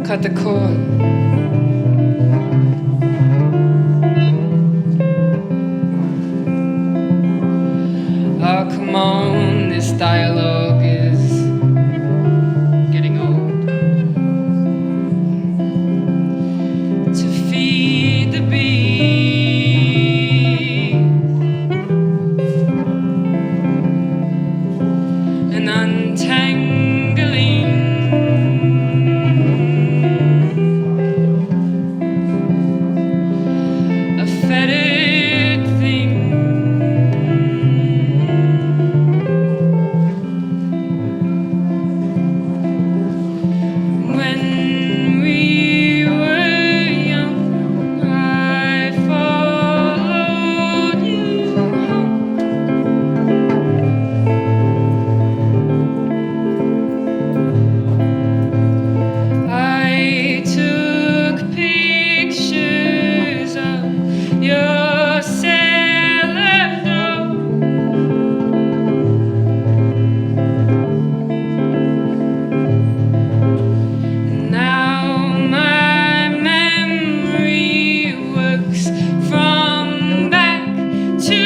cut the cord. Oh, come on, this dialogue is getting old. To feed the bees and untangling a fetid thing. When we were young, I followed you home. I took pictures of your cellar door. Now my memory works from back to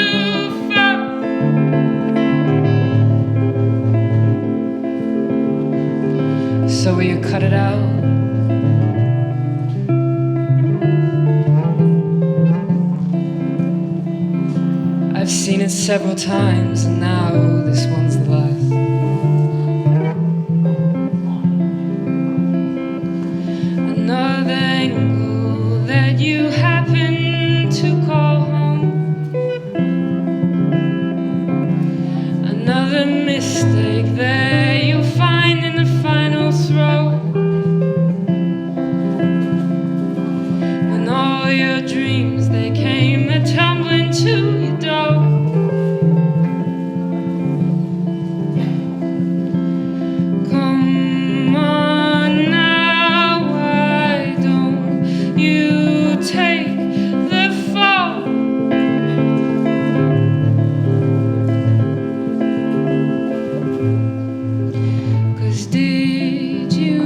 front. So will you cut it out? I've seen it several times, and now this one's the last. Another angle that you happen to call home. Another mistake that you'll find in the final throw. When all your dreams, they came a-tumbling to your door. Come on now, why don't you take the fall? 'Cause did you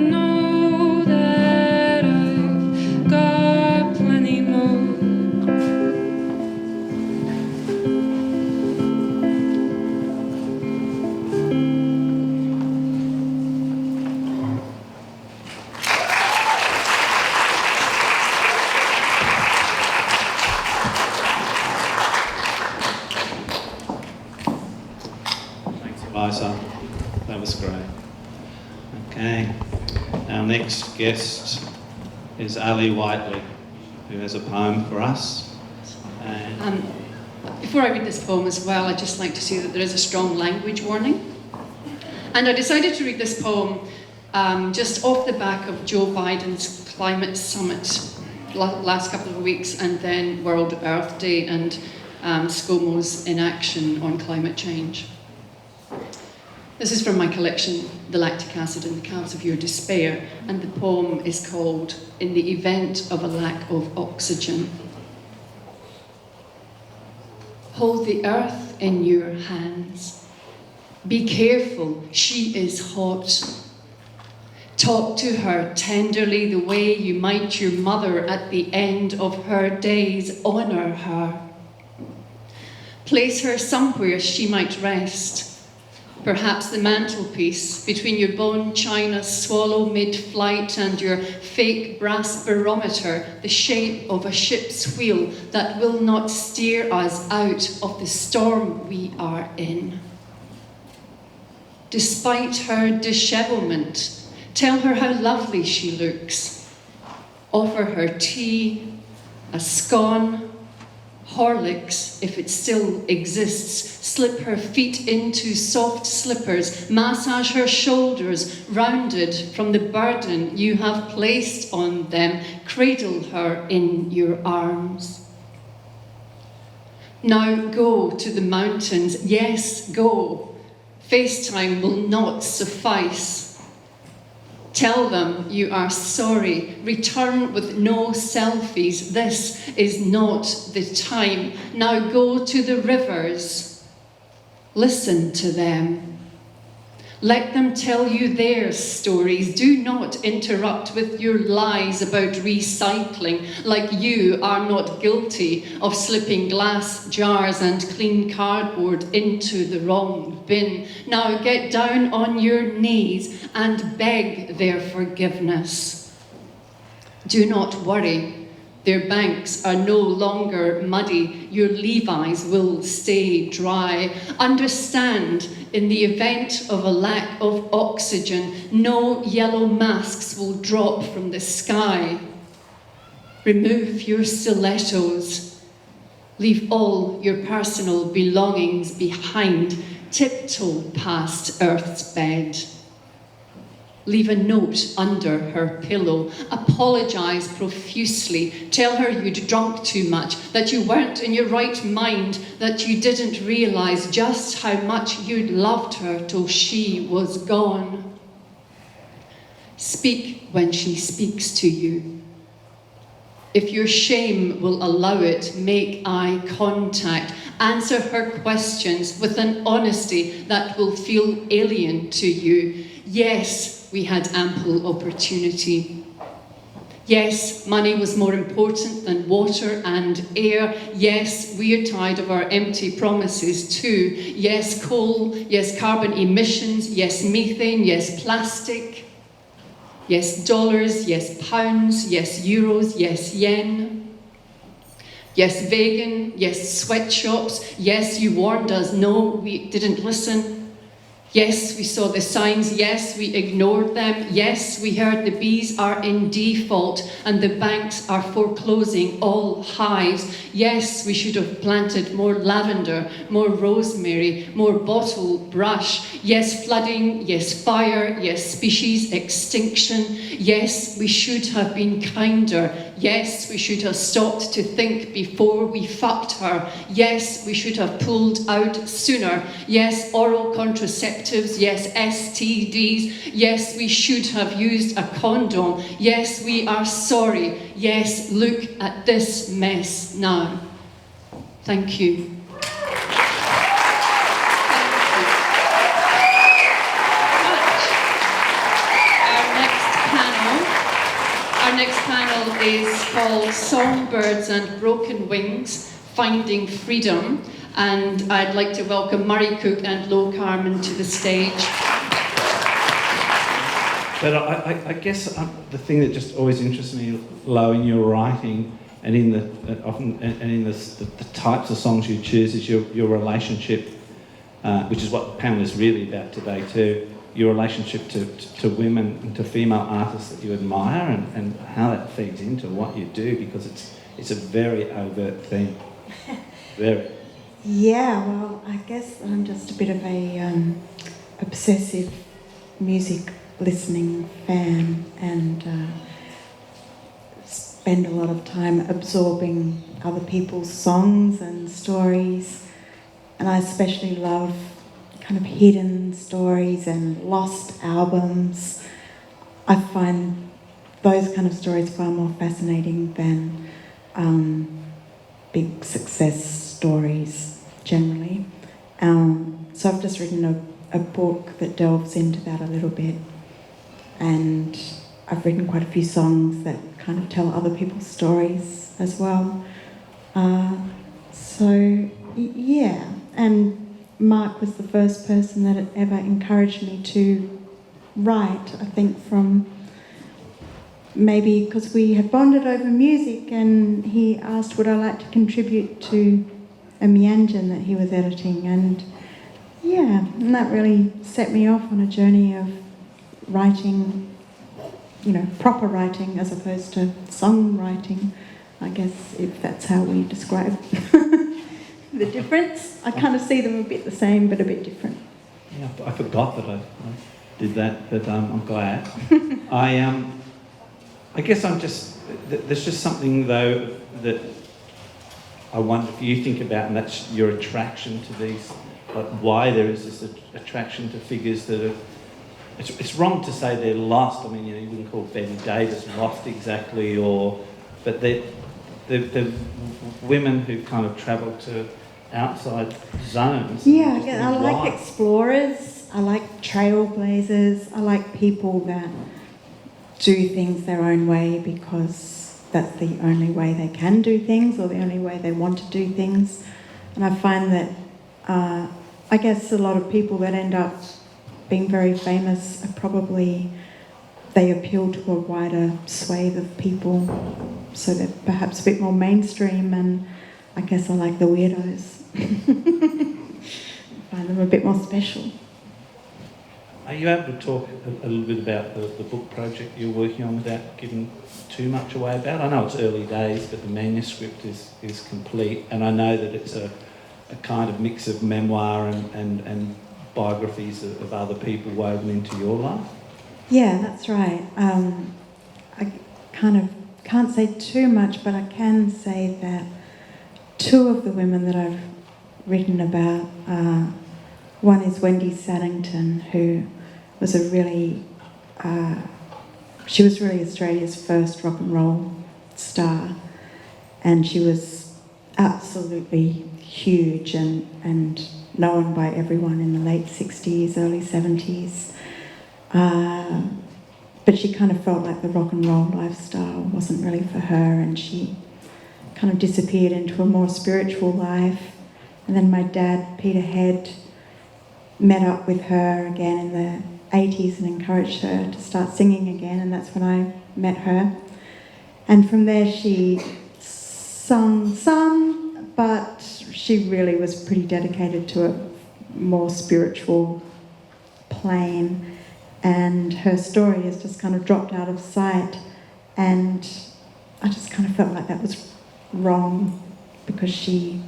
know that I've got plenty more? Thanks, Eliza. That was great. Okay. Our next guest is Ali Whiteley, who has a poem for us. And Before I read this poem as well, I'd just like to say that there is a strong language warning. And I decided to read this poem just off the back of Joe Biden's climate summit last couple of weeks, and then World Earth Day and ScoMo's inaction on climate change. This is from my collection, The Lactic Acid in the Calves of Your Despair, and the poem is called In the Event of a Lack of Oxygen. Hold the earth in your hands. Be careful, she is hot. Talk to her tenderly the way you might your mother at the end of her days. Honour her. Place her somewhere she might rest. Perhaps the mantelpiece between your bone china swallow mid-flight and your fake brass barometer, the shape of a ship's wheel that will not steer us out of the storm we are in. Despite her dishevelment, tell her how lovely she looks. Offer her tea, a scone, Horlicks, if it still exists. Slip her feet into soft slippers. Massage her shoulders, rounded from the burden you have placed on them. Cradle her in your arms. Now go to the mountains. Yes, go. FaceTime will not suffice. Tell them you are sorry. Return with no selfies. This is not the time. Now go to the rivers. Listen to them. Let them tell you their stories. Do not interrupt with your lies about recycling, like you are not guilty of slipping glass jars and clean cardboard into the wrong bin. Now get down on your knees and beg their forgiveness. Do not worry. Their banks are no longer muddy. Your Levi's will stay dry. Understand, in the event of a lack of oxygen, no yellow masks will drop from the sky. Remove your stilettos. Leave all your personal belongings behind. Tiptoe past Earth's bed. Leave a note under her pillow. Apologise profusely. Tell her you'd drunk too much, that you weren't in your right mind, that you didn't realise just how much you'd loved her till she was gone. Speak when she speaks to you. If your shame will allow it, make eye contact. Answer her questions with an honesty that will feel alien to you. Yes, we had ample opportunity. Yes, money was more important than water and air. Yes, we're tired of our empty promises too. Yes, coal. Yes, carbon emissions. Yes, methane. Yes, plastic. Yes, dollars. Yes, pounds. Yes, euros. Yes, yen. Yes, vegan. Yes, sweatshops. Yes, you warned us. No, we didn't listen. Yes, we saw the signs. Yes, we ignored them. Yes, we heard the bees are in default and the banks are foreclosing all hives. Yes, we should have planted more lavender, more rosemary, more bottle brush. Yes, flooding. Yes, fire. Yes, species extinction. Yes, we should have been kinder. Yes, we should have stopped to think before we fucked her. Yes, we should have pulled out sooner. Yes, oral contraceptives. Yes, STDs. Yes, we should have used a condom. Yes, we are sorry. Yes, look at this mess now. Thank you. Our next panel is called Songbirds and Broken Wings, Finding Freedom. And I'd like to welcome Murray Cook and Lo Carmen to the stage. But I guess the thing that just always interests me, Lo, in your writing and in the types of songs you choose is your relationship, which is what the panel is really about today too. Your relationship to women and to female artists that you admire and how that feeds into what you do, because it's a very overt thing. Very. Yeah, well, I guess I'm just a bit of a obsessive music listening fan and spend a lot of time absorbing other people's songs and stories, and I especially love kind of hidden stories and lost albums. I find those kind of stories far more fascinating than big success stories generally. So I've just written a book that delves into that a little bit, and I've written quite a few songs that kind of tell other people's stories as well. Yeah, and Mark was the first person that had ever encouraged me to write, I think from maybe because we had bonded over music, and he asked would I like to contribute to a Mianjin that he was editing, and yeah, and that really set me off on a journey of writing, proper writing as opposed to songwriting, I guess, if that's how we describe the difference. I kind of see them a bit the same but a bit different. Yeah, I forgot that I did that, but I'm glad. I guess there's just something though that I wonder if you think about, and that's your attraction to these, like why there is this attraction to figures that are, it's wrong to say they're lost. I mean, you wouldn't call Betty Davis lost exactly, but they're women who kind of travel to outside zones. Yeah, I like explorers. I like trailblazers. I like people that do things their own way because that's the only way they can do things or the only way they want to do things. And I find that, I guess a lot of people that end up being very famous are probably, they appeal to a wider swathe of people, so they're perhaps a bit more mainstream, and I guess I like the weirdos. I find them a bit more special. Are you able to talk a little bit about the book project you're working on without giving too much away about it? I know it's early days, but the manuscript is complete, and I know that it's a kind of mix of memoir and biographies of other people woven into your life. Yeah, that's right. I kind of can't say too much, but I can say that two of the women that I've written about, one is Wendy Sandington, who was she was really Australia's first rock and roll star, and she was absolutely huge and known by everyone in the late 60s, early 70s. But she kind of felt like the rock and roll lifestyle wasn't really for her, and she kind of disappeared into a more spiritual life. And then my dad, Peter Head, met up with her again in the 80s and encouraged her to start singing again, and that's when I met her. And from there she sung some, but she really was pretty dedicated to a more spiritual plane, and her story has just kind of dropped out of sight, and I just kind of felt like that was wrong, because she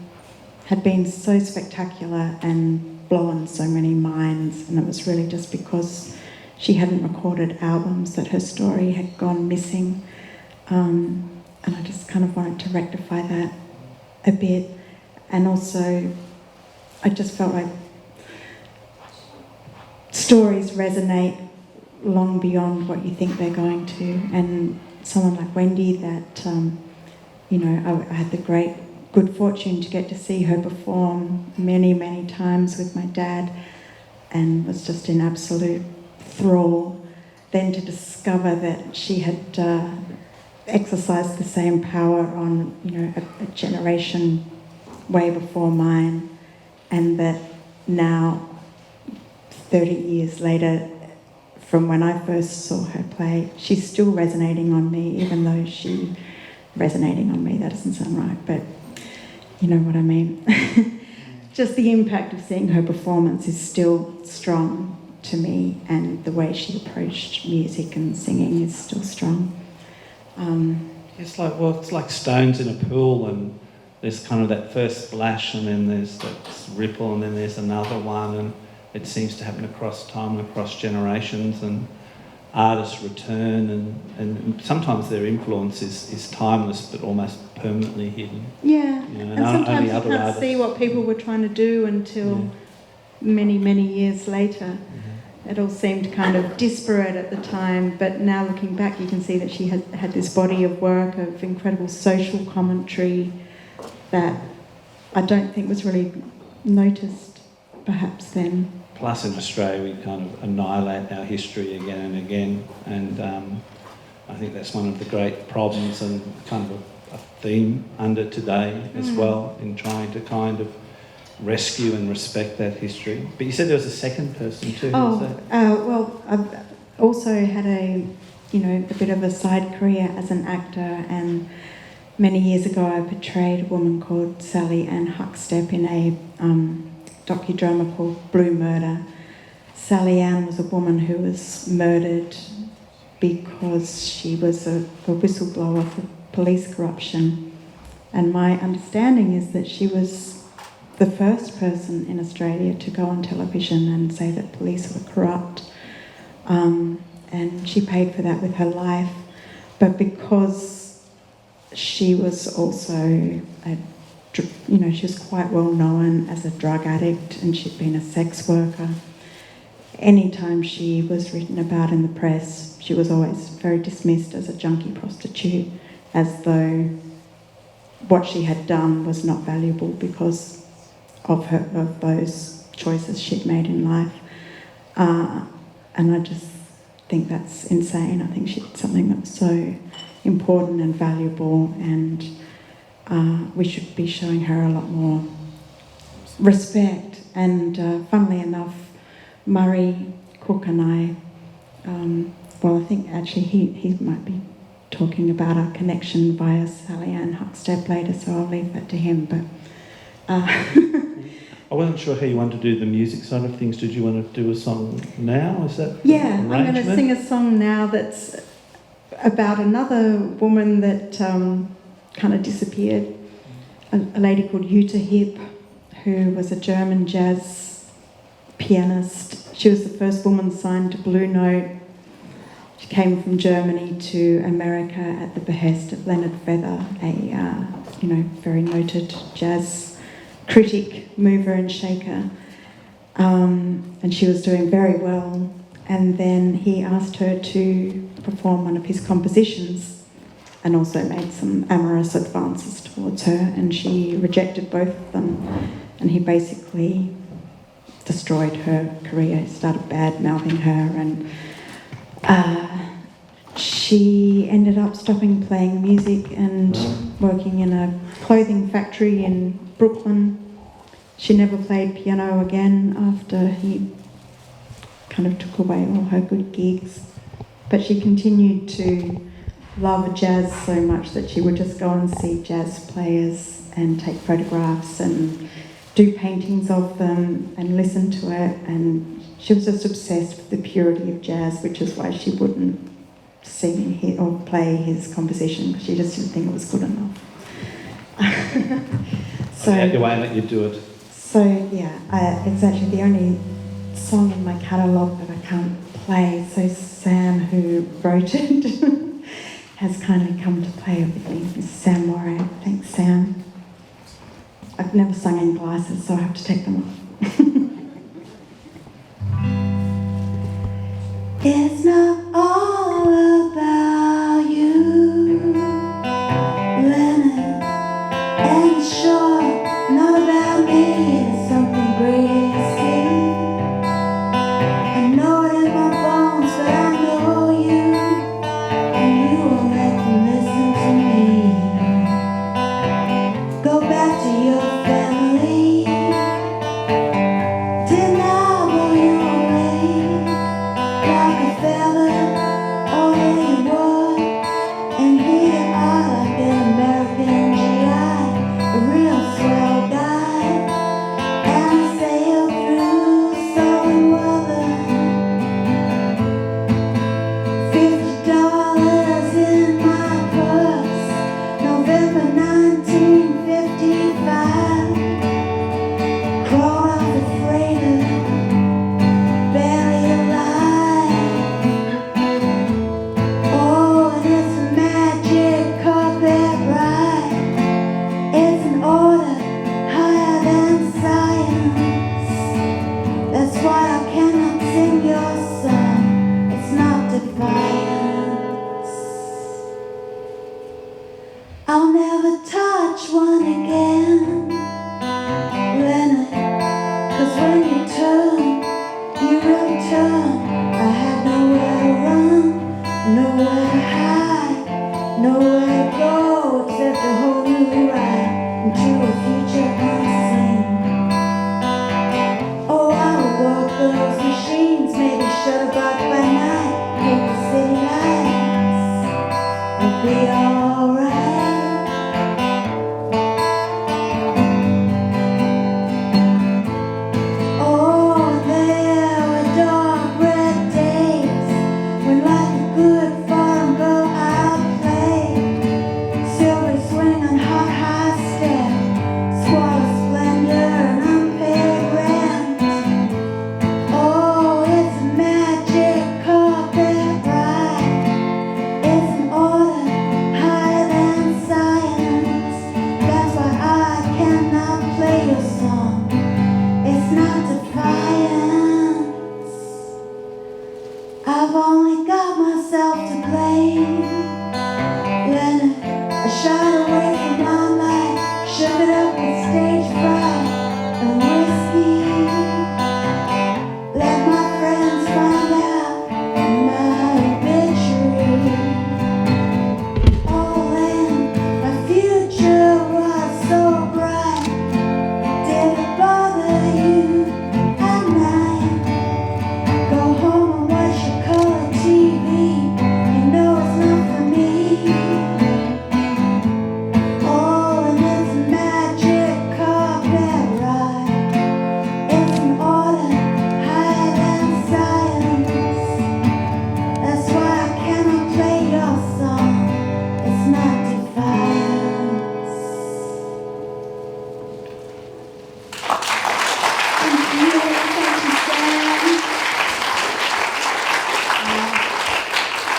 had been so spectacular and blown so many minds, and it was really just because she hadn't recorded albums that her story had gone missing, and I just kind of wanted to rectify that a bit. And also I just felt like stories resonate long beyond what you think they're going to, and someone like Wendy that I had the good fortune to get to see her perform many times with my dad, and was just in absolute thrall. Then to discover that she had exercised the same power on a generation way before mine, and that now 30 years later from when I first saw her play, she's still resonating on me, even though resonating on me, that doesn't sound right, but you know what I mean. Just the impact of seeing her performance is still strong to me, and the way she approached music and singing is still strong. It's like stones in a pool, and there's kind of that first splash, and then there's that ripple, and then there's another one, and it seems to happen across time and across generations, and artists return, and sometimes their influence is timeless but almost permanently hidden. Yeah, and sometimes you can't see what people were trying to do until many years later. Mm-hmm. It all seemed kind of disparate at the time, but now looking back you can see that she had this body of work of incredible social commentary that I don't think was really noticed perhaps then. Plus in Australia we kind of annihilate our history again and again, and I think that's one of the great problems and kind of a theme under today as well, in trying to kind of rescue and respect that history. But you said there was a second person too. Well, I've also had a bit of a side career as an actor, and many years ago I portrayed a woman called Sally Ann Huckstep in a docudrama called Blue Murder. Sally Ann was a woman who was murdered because she was a whistleblower for police corruption, and my understanding is that she was the first person in Australia to go on television and say that police were corrupt, and she paid for that with her life. But because she was also she was quite well known as a drug addict, and she'd been a sex worker, anytime she was written about in the press, she was always very dismissed as a junkie prostitute, as though what she had done was not valuable because of those choices she'd made in life. And I just think that's insane. I think she did something that was so important and valuable, and we should be showing her a lot more respect. And funnily enough, Murray Cook and I, well, I think actually he might be talking about our connection via Sally Ann Huckstep later, so I'll leave that to him. But I wasn't sure how you wanted to do the music side of things. Did you want to do a song now? Is that yeah, the I'm going to sing a song now that's about another woman that kind of disappeared, a lady called Jutta Hipp, who was a German jazz pianist. She was the first woman signed to Blue Note. She came from Germany to America at the behest of Leonard Feather, a very noted jazz critic, mover and shaker. And she was doing very well. And then he asked her to perform one of his compositions and also made some amorous advances towards her, and she rejected both of them. And he basically destroyed her career. He started bad-mouthing her, and she ended up stopping playing music and working in a clothing factory in Brooklyn. She never played piano again after he kind of took away all her good gigs. But she continued to love jazz so much that she would just go and see jazz players and take photographs and do paintings of them and listen to it. And she was just obsessed with the purity of jazz, which is why she wouldn't sing or play his composition, because she just didn't think it was good enough. So I'll get your way and let you do it. So yeah, it's actually the only song in my catalogue that I can't play. So Sam, who wrote it, has kindly come to play it with me. It's Sam Moray. Thanks, Sam. I've never sung in glasses, so I have to take them off. It's not all about you, Leonard, and it's sure not about me. It's something great to see. I know it in my bones, but I know you, and you won't let them listen.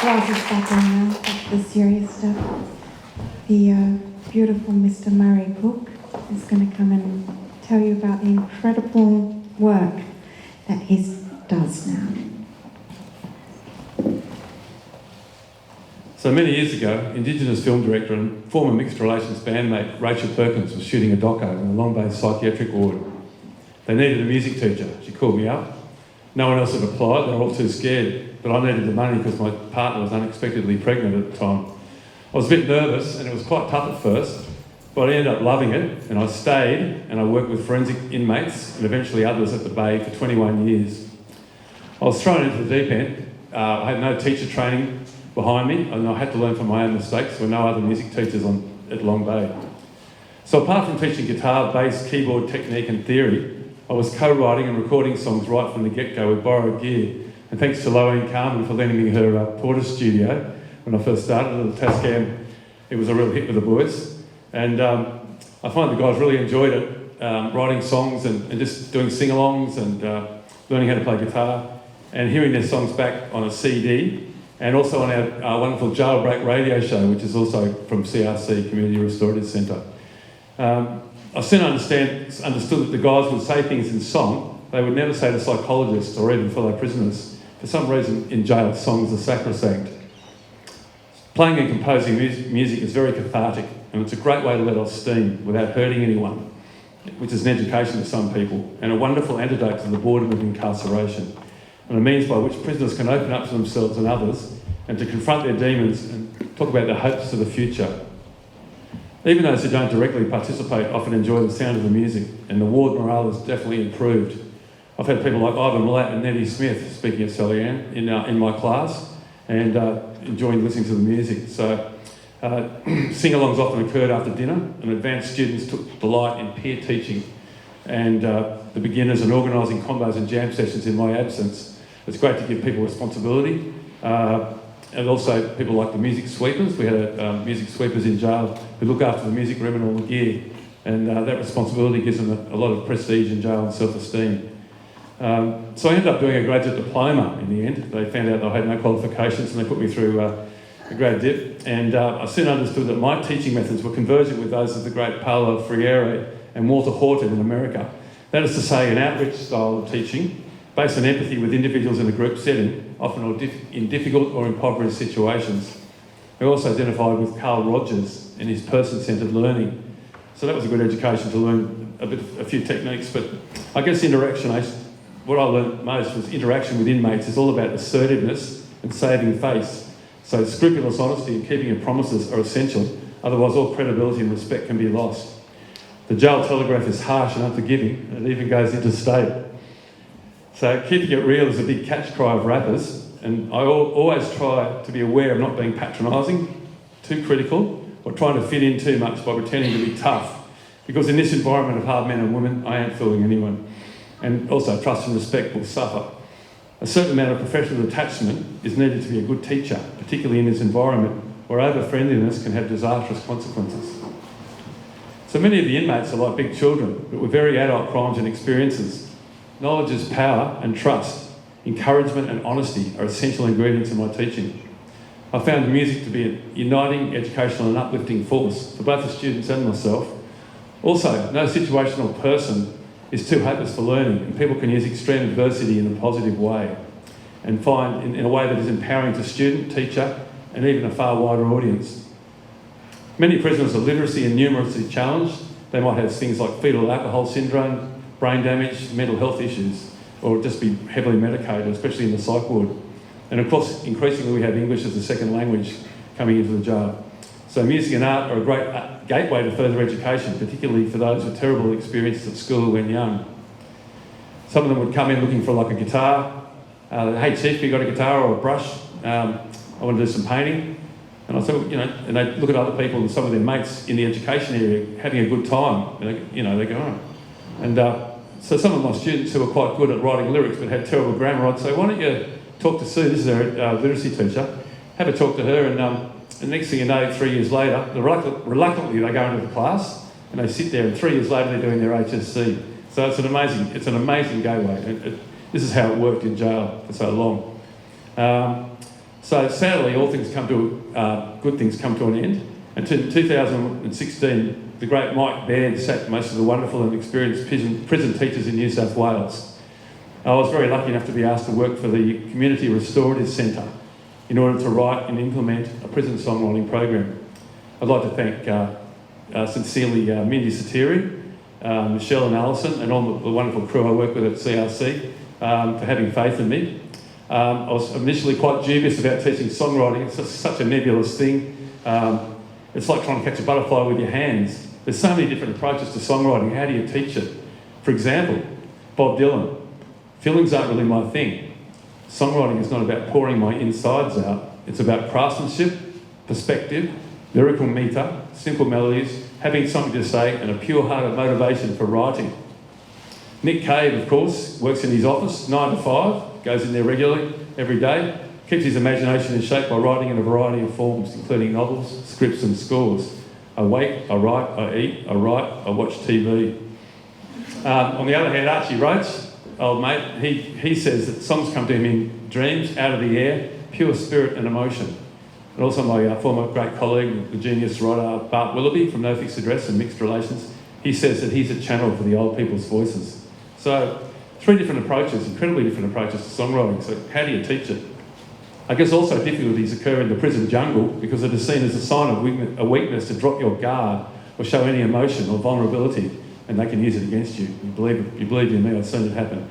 glasses back on now, back to the serious stuff. The beautiful Mr. Murray Cook is going to come and tell you about the incredible work that he does now. So many years ago, Indigenous film director and former mixed relations bandmate Rachel Perkins was shooting a doco in a Long Bay psychiatric ward. They needed a music teacher. She called me up. No one else had applied, they were all too scared, but I needed the money because my partner was unexpectedly pregnant at the time. I was a bit nervous and it was quite tough at first, but I ended up loving it and I stayed and I worked with forensic inmates and eventually others at the Bay for 21 years. I was thrown into the deep end. I had no teacher training behind me and I had to learn from my own mistakes. There were no other music teachers at Long Bay. So apart from teaching guitar, bass, keyboard technique and theory, I was co-writing and recording songs right from the get-go with borrowed gear. And thanks to Carmen for lending me her Porter studio when I first started at the Tascam. It was a real hit with the boys. And I find the guys really enjoyed it, writing songs and just doing sing-alongs and learning how to play guitar and hearing their songs back on a CD and also on our wonderful Jailbreak radio show, which is also from CRC, Community Restorative Centre. I soon understood that the guys would say things in song they would never say to psychologists or even fellow prisoners. For some reason, in jail, songs are sacrosanct. Playing and composing music is very cathartic, and it's a great way to let off steam without hurting anyone, which is an education to some people, and a wonderful antidote to the boredom of incarceration, and a means by which prisoners can open up to themselves and others, and to confront their demons and talk about their hopes for the future. Even those who don't directly participate often enjoy the sound of the music, and the ward morale has definitely improved. I've had people like Ivan Milat and Nettie Smith, speaking of Sally Ann, in my class, and enjoying listening to the music. So sing-alongs often occurred after dinner, and advanced students took delight in peer teaching, and the beginners and organising combos and jam sessions in my absence. It's great to give people responsibility. And also people like the music sweepers. We had music sweepers in jail who look after the music room and all the gear. And that responsibility gives them a lot of prestige in jail and self-esteem. So I ended up doing a graduate diploma in the end. They found out that I had no qualifications and they put me through a grad dip. And I soon understood that my teaching methods were convergent with those of the great Paulo Freire and Walter Horton in America. That is to say, an outreach style of teaching based on empathy with individuals in a group setting, often in difficult or impoverished situations. I also identified with Carl Rogers and his person-centred learning. So that was a good education to learn a few techniques, but I guess what I learned most was interaction with inmates is all about assertiveness and saving face. So scrupulous honesty and keeping of promises are essential, otherwise all credibility and respect can be lost. The jail telegraph is harsh and unforgiving, and it even goes interstate. So keeping it real is a big catch cry of rappers, and I always try to be aware of not being patronising, too critical, or trying to fit in too much by pretending to be tough. Because in this environment of hard men and women, I ain't fooling anyone. And also trust and respect will suffer. A certain amount of professional detachment is needed to be a good teacher, particularly in this environment where over-friendliness can have disastrous consequences. So many of the inmates are like big children, but with very adult crimes and experiences. Knowledge is power, and trust, encouragement and honesty are essential ingredients in my teaching. I found the music to be a uniting, educational and uplifting force for both the students and myself. Also, no situational person is too hopeless for learning, and people can use extreme adversity in a positive way and find in a way that is empowering to student, teacher and even a far wider audience. Many prisoners are literacy and numeracy challenged. They might have things like fetal alcohol syndrome, brain damage, mental health issues, or just be heavily medicated, especially in the psych ward. And of course, increasingly we have English as a second language coming into the jail. So music and art are a great gateway to further education, particularly for those with terrible experiences at school when young. Some of them would come in looking for like a guitar. Hey chief, you got a guitar or a brush? I want to do some painting. And I said, and they look at other people and some of their mates in the education area having a good time. And they go, oh. And so some of my students who were quite good at writing lyrics but had terrible grammar, I'd say, why don't you talk to Sue, this is our literacy teacher, have a talk to her, and the next thing you know, 3 years later, reluctantly they go into the class and they sit there, and 3 years later they're doing their HSC. So it's an amazing gateway. This is how it worked in jail for so long. So sadly, all things come to good things come to an end. And in 2016, the great Mike Baird sat most of the wonderful and experienced prison teachers in New South Wales. I was very lucky enough to be asked to work for the Community Restorative Centre in order to write and implement a prison songwriting program. I'd like to thank sincerely Mindy Satiri, Michelle and Alison, and all the wonderful crew I work with at CRC for having faith in me. I was initially quite dubious about teaching songwriting. It's just such a nebulous thing. It's like trying to catch a butterfly with your hands. There's so many different approaches to songwriting. How do you teach it? For example, Bob Dylan. Feelings aren't really my thing. Songwriting is not about pouring my insides out. It's about craftsmanship, perspective, lyrical meter, simple melodies, having something to say, and a pure-hearted motivation for writing. Nick Cave, of course, works in his office 9 to 5, goes in there regularly, every day, keeps his imagination in shape by writing in a variety of forms, including novels, scripts and scores. I wake, I write, I eat, I write, I watch TV. On the other hand, Archie Roach, old mate, he says that songs come to him in dreams, out of the air, pure spirit and emotion. And also my former great colleague, the genius writer Bart Willoughby from No Fixed Address and Mixed Relations, he says that he's a channel for the old people's voices. So 3 different approaches, incredibly different approaches to songwriting. So how do you teach it? I guess also difficulties occur in the prison jungle because it is seen as a sign of a weakness to drop your guard or show any emotion or vulnerability, and they can use it against you. You believe in me, I've seen it happen.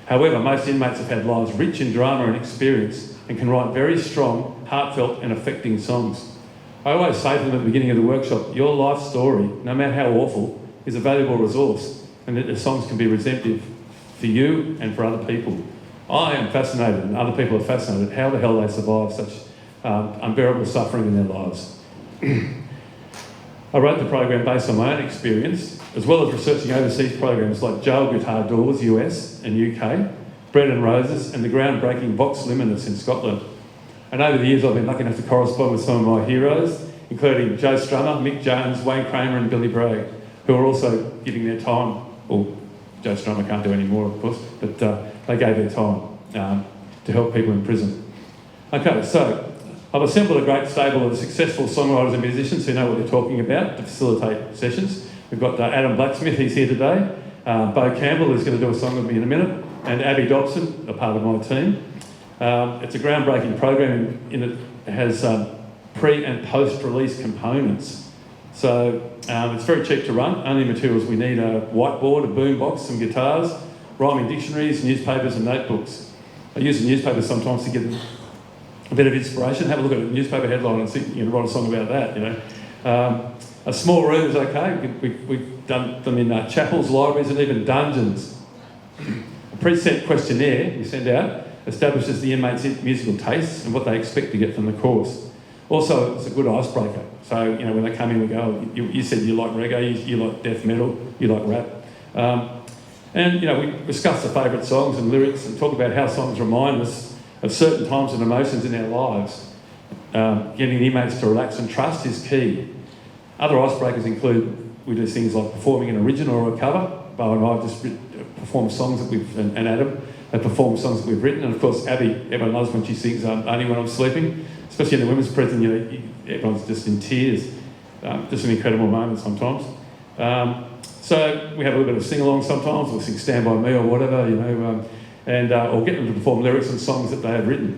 However, most inmates have had lives rich in drama and experience and can write very strong, heartfelt and affecting songs. I always say to them at the beginning of the workshop, your life story, no matter how awful, is a valuable resource, and that the songs can be receptive for you and for other people. I am fascinated, and other people are fascinated, how the hell they survive such unbearable suffering in their lives. I wrote the program based on my own experience, as well as researching overseas programs like Jail Guitar Doors, US and UK, Bread and Roses, and the groundbreaking Vox Liminis in Scotland. And over the years, I've been lucky enough to correspond with some of my heroes, including Joe Strummer, Mick Jones, Wayne Kramer, and Billy Bragg, who are also giving their time. Well, Joe Strummer can't do any more, of course, but they gave their time to help people in prison. Okay, so I've assembled a great stable of successful songwriters and musicians who know what they're talking about to facilitate sessions. We've got Adam Blacksmith, he's here today. Bo Campbell, who's going to do a song with me in a minute, and Abby Dobson, a part of my team. It's a groundbreaking program in that it has pre- and post-release components. So it's very cheap to run. Only materials we need are a whiteboard, a boombox, some guitars, rhyming dictionaries, newspapers and notebooks. I use the newspapers sometimes to get a bit of inspiration. Have a look at a newspaper headline and see, write a song about that, A small room is okay. We've done them in chapels, libraries and even dungeons. A preset questionnaire we send out establishes the inmates' musical tastes and what they expect to get from the course. Also, it's a good icebreaker. So, when they come in, we go, you said you like reggae, you like death metal, you like rap. And we discuss the favourite songs and lyrics and talk about how songs remind us of certain times and emotions in our lives. Getting the inmates to relax and trust is key. Other icebreakers include, we do things like performing an original or a cover. Bo and I have just performed songs that and Adam have performed songs that we've written. And of course, Abby, everyone loves when she sings Only When I'm Sleeping, especially in the women's prison, everyone's just in tears. Just an incredible moment sometimes. So we have a little bit of sing-along sometimes, we'll sing Stand By Me or whatever, or get them to perform lyrics and songs that they have written.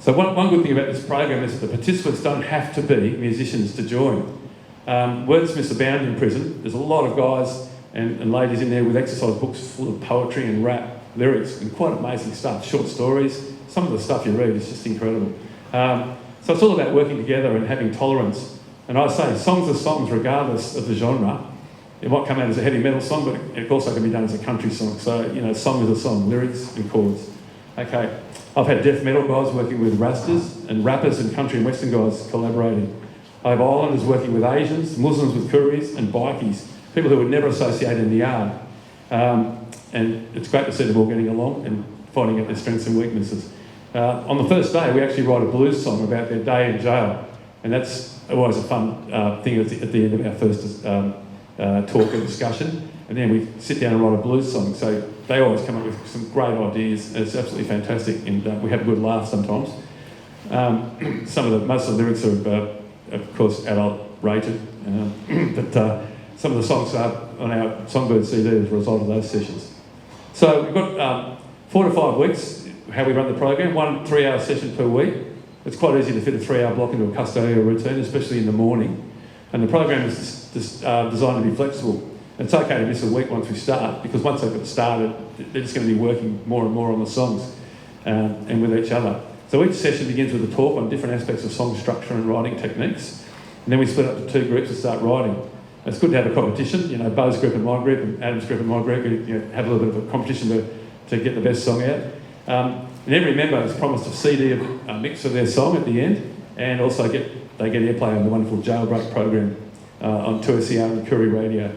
So one good thing about this program is that the participants don't have to be musicians to join. Wordsmiths abound in prison. There's a lot of guys and ladies in there with exercise books full of poetry and rap, lyrics, and quite amazing stuff, short stories. Some of the stuff you read is just incredible. So it's all about working together and having tolerance. And I say, songs are songs regardless of the genre. It might come out as a heavy metal song, but it also can be done as a country song. So, song is a song, lyrics and chords. Okay, I've had death metal guys working with rastas and rappers and country and western guys collaborating. I have islanders working with Asians, Muslims with Kuris and bikies, people who would never associate in the yard. And it's great to see them all getting along and finding out their strengths and weaknesses. On the first day, we actually write a blues song about their day in jail. And that's always a fun thing at the end of our first talk and discussion. And then we sit down and write a blues song. So they always come up with some great ideas. It's absolutely fantastic, and we have a good laugh sometimes. Most of the lyrics are, of course, adult rated, but some of the songs are on our Songbirds CD as a result of those sessions. So we've got 4 to 5 weeks, how we run the program, 1 3-hour session per week. It's quite easy to fit a 3-hour block into a custodial routine, especially in the morning. And the program is designed to be flexible. It's okay to miss a week once we start, because once they've got started, they're just going to be working more and more on the songs and with each other. So each session begins with a talk on different aspects of song structure and writing techniques. And then we split up to 2 groups and start writing. It's good to have a competition, Bo's group and my group, and Adam's group and my group, have a little bit of a competition to get the best song out. And every member is promised a CD of a mix of their song at the end, and also they get airplay on the wonderful Jailbreak program on 2SER and Koori Radio.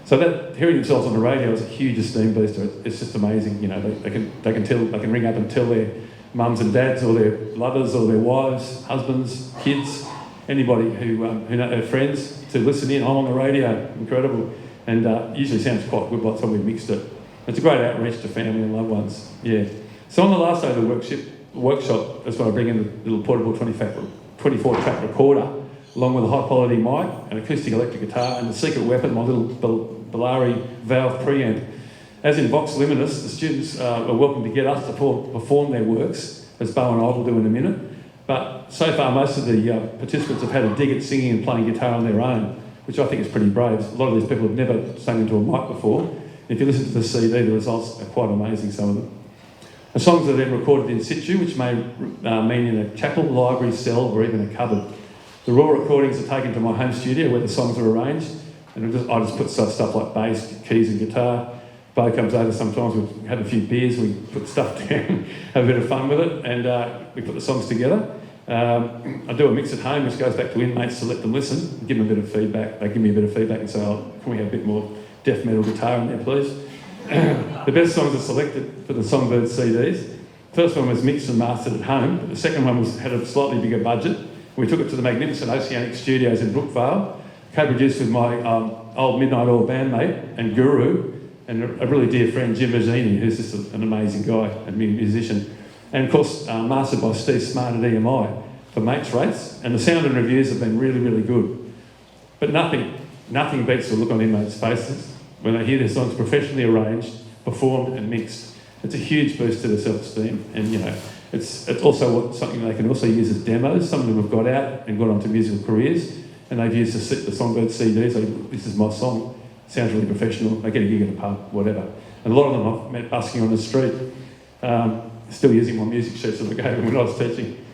So that hearing themselves on the radio is a huge esteem booster. It's just amazing. They can ring up and tell their mums and dads, or their lovers, or their wives, husbands, kids, anybody who know their friends, to listen in. I'm on the radio, incredible, and usually sounds quite good by the time we've mixed it. It's a great outreach to family and loved ones. Yeah. So on the last day of the workshop, that's when I bring in the little portable 24-track recorder, along with a high-quality mic, an acoustic electric guitar, and the secret weapon, my little Bellari valve preamp. As in Vox Liminis, the students are welcome to get us to perform their works, as Bo and I will do in a minute. But so far, most of the participants have had a dig at singing and playing guitar on their own, which I think is pretty brave. A lot of these people have never sung into a mic before. If you listen to the CD, the results are quite amazing, some of them. The songs are then recorded in situ, which may mean in a chapel, library, cell, or even a cupboard. The raw recordings are taken to my home studio where the songs are arranged, and I just put stuff like bass, keys and guitar. Bo comes over sometimes, we've had a few beers, we put stuff down, have a bit of fun with it, and we put the songs together. I do a mix at home, which goes back to inmates to let them listen, give them a bit of feedback. They give me a bit of feedback and say, can we have a bit more death metal guitar in there, please? The best songs are selected for the Songbirds CDs. First one was mixed and mastered at home, but the second one had a slightly bigger budget. We took it to the magnificent Oceanic Studios in Brookvale, co-produced with my old Midnight Oil bandmate and guru, and a really dear friend, Jim Mazzini, who's just an amazing guy and musician. And of course, mastered by Steve Smart at EMI for mates rates. And the sound and reviews have been really, really good. But nothing beats the look on inmates' faces when they hear their songs professionally arranged, performed and mixed. It's a huge boost to their self-esteem. And it's also something they can also use as demos. Some of them have got out and got onto musical careers, and they've used the Songbirds CDs. This is my song. Sounds really professional. They get a gig at a pub, whatever. And a lot of them I've met busking on the street, still using my music sheets that I gave them when I was teaching.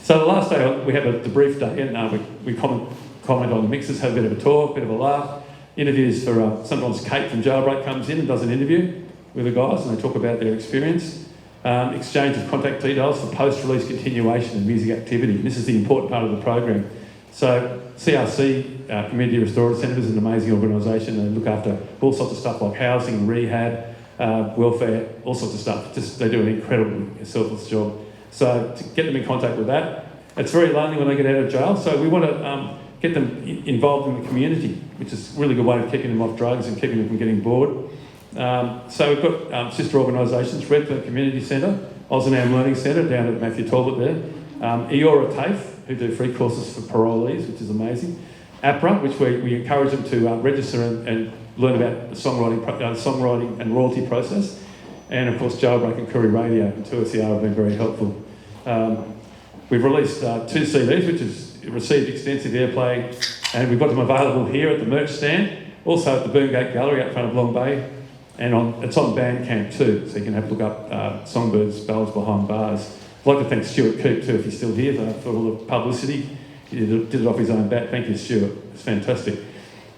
So the last day we have a debrief day, and we comment on the mixes, have a bit of a talk, a bit of a laugh. Interviews for sometimes Kate from Jailbreak comes in and does an interview with the guys, and they talk about their experience. Exchange of contact details for post-release continuation and music activity. And this is the important part of the program. So CRC, Community Restorative Centre, is an amazing organisation. They look after all sorts of stuff like housing, rehab, welfare, all sorts of stuff. They do an incredibly selfless job. So to get them in contact with that, it's very lonely when they get out of jail. So we want to get them involved in the community, which is a really good way of keeping them off drugs and keeping them from getting bored. So we've got sister organisations, Redfern Community Centre, Ozanam Learning Centre down at Matthew Talbot there, Eora TAFE, who do free courses for parolees, which is amazing, APRA, which we encourage them to register and learn about the songwriting and royalty process, and of course Jailbreak and Koori Radio and 2SER have been very helpful. We've released 2 CDs, which has received extensive airplay, and we've got them available here at the merch stand, also at the Boomgate Gallery out front of Long Bay, and it's on Bandcamp too, so you can have a look up Songbirds, Ballads Behind Bars. I'd like to thank Stuart Coop too, if he's still here, for all the publicity. He did it off his own bat. Thank you, Stuart. It's fantastic.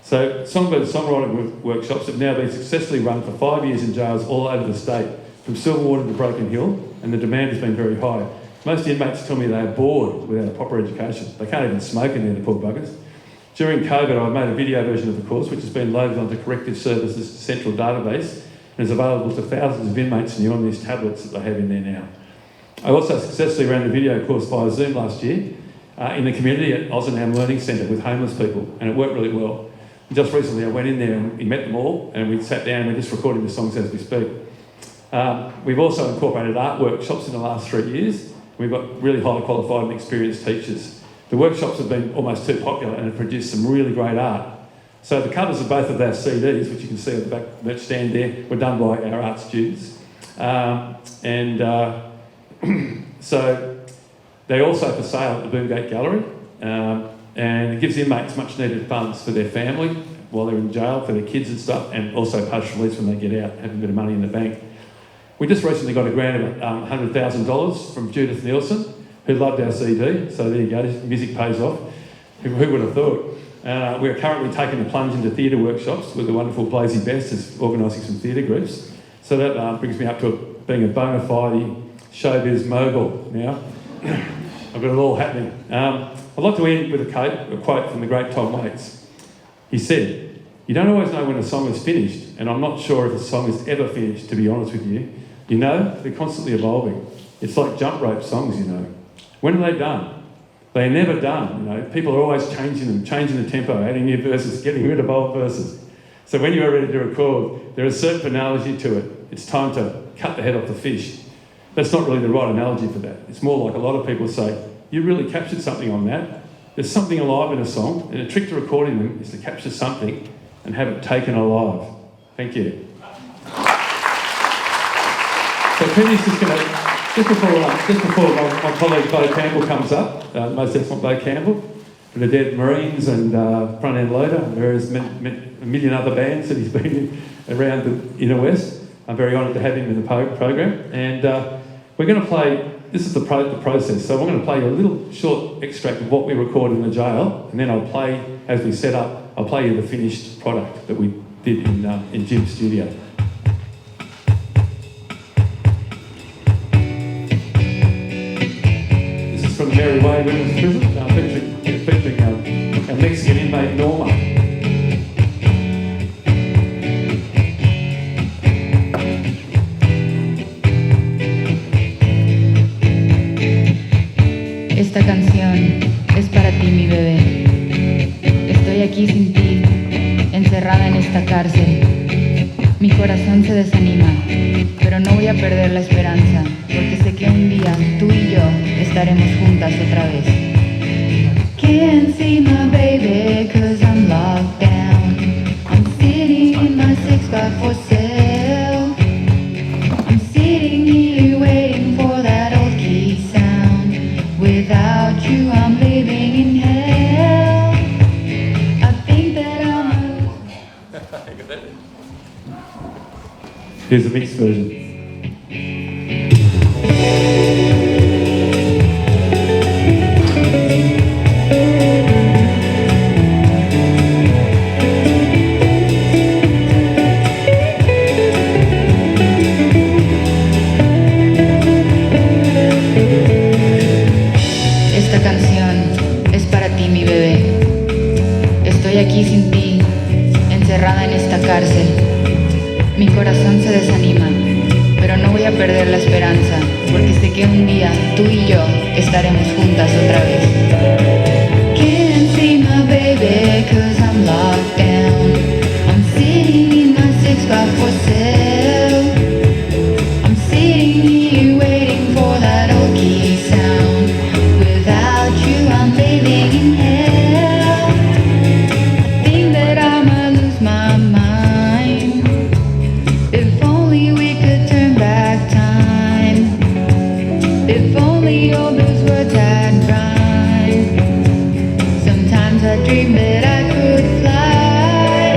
So Songbirds songwriting workshops have now been successfully run for 5 years in jails all over the state, from Silverwater to Broken Hill, and the demand has been very high. Most inmates tell me they are bored without a proper education. They can't even smoke in there, the poor buggers. During COVID, I made a video version of the course, which has been loaded onto Corrective Services Central Database and is available to thousands of inmates new on these tablets that they have in there now. I also successfully ran the video course via Zoom last year in the community at Ozanam Learning Centre with homeless people, and it worked really well. And just recently I went in there and we met them all, and we sat down and we're just recording the songs as we speak. We've also incorporated art workshops in the last 3 years, We've got really highly qualified and experienced teachers. The workshops have been almost too popular and have produced some really great art. So the covers of both of our CDs, which you can see on the back merch stand there, were done by our art students. So they're also for sale at the Boomgate Gallery, and it gives inmates much needed funds for their family while they're in jail, for their kids and stuff, and also post-release when they get out, have a bit of money in the bank. We just recently got a grant of $100,000 from Judith Nielsen, who loved our CD, so there you go, music pays off. Who would have thought? We're currently taking the plunge into theatre workshops with the wonderful Blazy Best is organising some theatre groups. So that brings me up to being a bona fide showbiz mogul now. I've got it all happening. I'd like to end with a quote from the great Tom Waits. He said, "You don't always know when a song is finished, and I'm not sure if a song is ever finished, to be honest with you. You know, they're constantly evolving. It's like jump rope songs, you know. When are they done? They're never done, you know. People are always changing them, changing the tempo, adding new verses, getting rid of old verses. So when you're ready to record, there is a certain finality to it. It's time to cut the head off the fish." That's not really the right analogy for that. It's more like a lot of people say, you really captured something on that. There's something alive in a song, and a trick to recording them is to capture something and have it taken alive. Thank you. So Penny's just going to, just before my colleague Bo Campbell comes up, most excellent Bo Campbell, for the Dead Marines and Front End Loader, and various a million other bands that he's been in around the inner west. I'm very honoured to have him in the program, and we're going to play. This is the process. So I'm going to play you a little short extract of what we recorded in the jail, and then I'll play, as we set up, I'll play you the finished product that we did in Jim's studio. This is from Mary Way Women's Prison, featuring our Mexican inmate Norma. Esta canción es para ti, mi bebé. Estoy aquí sin ti, encerrada en esta cárcel. Mi corazón se desanima, pero no voy a perder la esperanza, porque sé que un día tú y yo estaremos juntas otra vez. Can't see my baby 'cause I'm locked down. I'm sitting in my 6x4 cell. I'm sitting here waiting for that old key sound. Without you, I'm living in hell. I think that I'm Here's a mixed version. Esta canción es para ti, mi bebé. Estoy aquí sin ti, encerrada en esta cárcel. Mi corazón se desanima, pero no voy a perder la esperanza, porque sé que un día tú y yo estaremos juntas otra vez. Can't see my baby 'cause I'm locked down. I'm sitting in my 6x4 cell. I'm sitting here waiting for that old key sound. Without you, I'm living in hell. I think that I might lose my mind. If only we could turn back time. If only all those words had rhyme. Sometimes I dream that I could fly.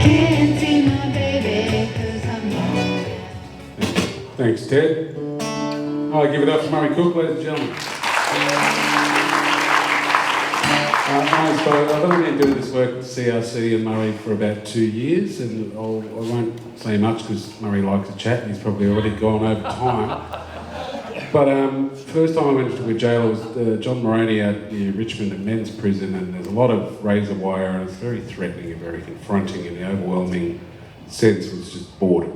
Can't see my baby 'cause I'm lost. Thanks, Ted. I'll give it up to Murray Cook, ladies and gentlemen. I've only been doing this work with CRC and Murray for about 2 years, and I won't say much because Murray likes to chat and he's probably already gone over time. But first time I went to a jail was John Moroney out near Richmond at men's prison, and there's a lot of razor wire, and it's very threatening and very confronting, and the overwhelming sense was just boredom.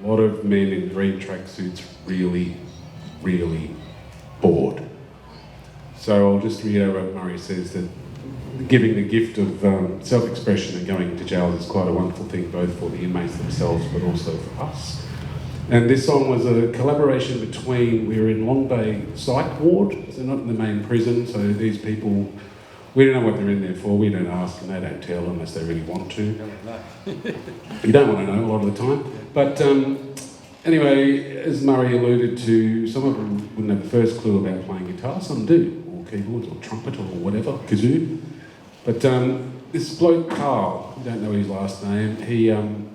A lot of men in green tracksuits really, really bored. So I'll just reiterate what Murray says, that giving the gift of self-expression and going to jail is quite a wonderful thing, both for the inmates themselves but also for us. And this song was a collaboration between, we were in Long Bay Psych Ward, so not in the main prison, so these people, we don't know what they're in there for, we don't ask and they don't tell unless they really want to. You don't want to know a lot of the time. But anyway, as Murray alluded to, some of them wouldn't have the first clue about playing guitar, some do, or keyboards or trumpet or whatever, kazoo. But this bloke Carl, I don't know his last name,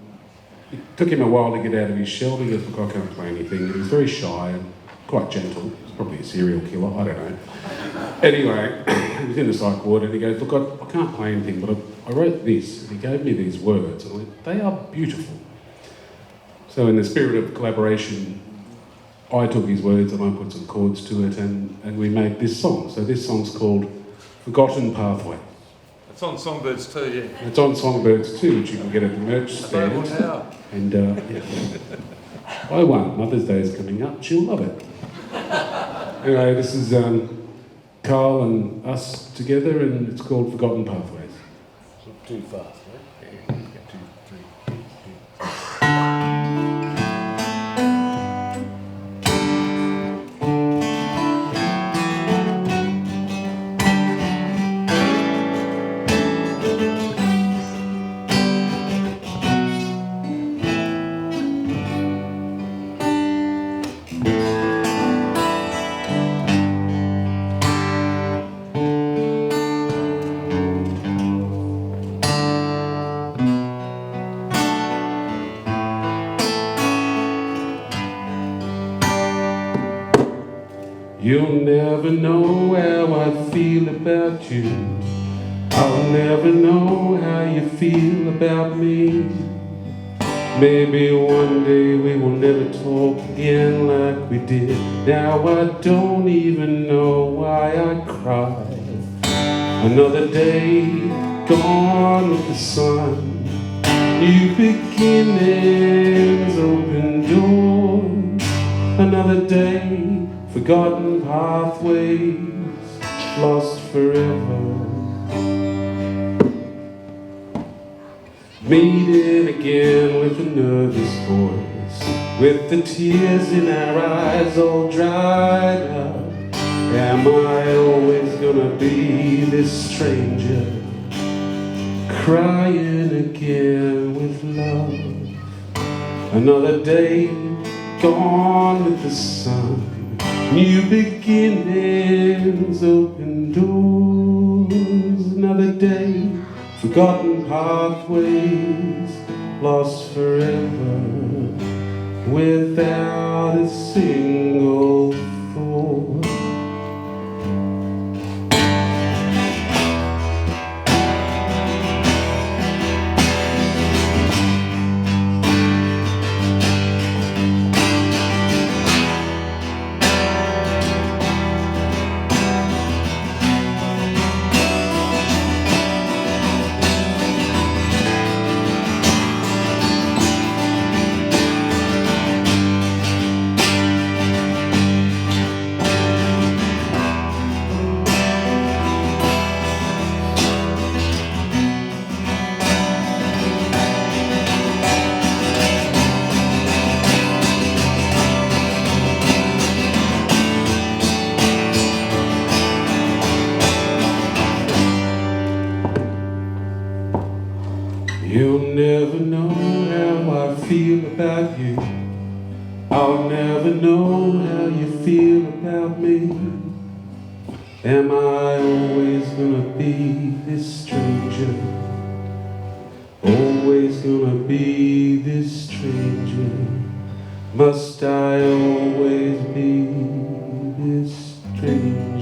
it took him a while to get out of his shell. He goes, look, I can't play anything. He was very shy and quite gentle. He was probably a serial killer, I don't know. Anyway, he was in the psych ward and he goes, look, I can't play anything, but I wrote this. And he gave me these words and I went, they are beautiful. So in the spirit of collaboration, I took his words and I put some chords to it and we made this song. So this song's called Forgotten Pathway. It's on Songbirds too, yeah. It's on Songbirds too, which you can get at the merch stand. And yeah. Buy one. Mother's Day is coming up. She'll love it. Anyway, this is Carl and us together, and it's called Forgotten Pathways. Not too fast, right? Yeah. 2, 3, 2, 3. You'll never know how I feel about you. I'll never know how you feel about me. Maybe one day we will never talk again like we did. Now I don't even know why I cry. Another day gone with the sun. New beginnings, open doors. Another day, forgotten pathways, lost forever. Meeting again with a nervous voice, with the tears in our eyes all dried up. Am I always gonna be this stranger, crying again with love? Another day gone with the sun. New beginnings, open doors. Another day, forgotten pathways, lost forever, without a single thought. You'll never know how I feel about you. I'll never know how you feel about me. Am I always gonna be this stranger? Always gonna be this stranger? Must I always be this stranger?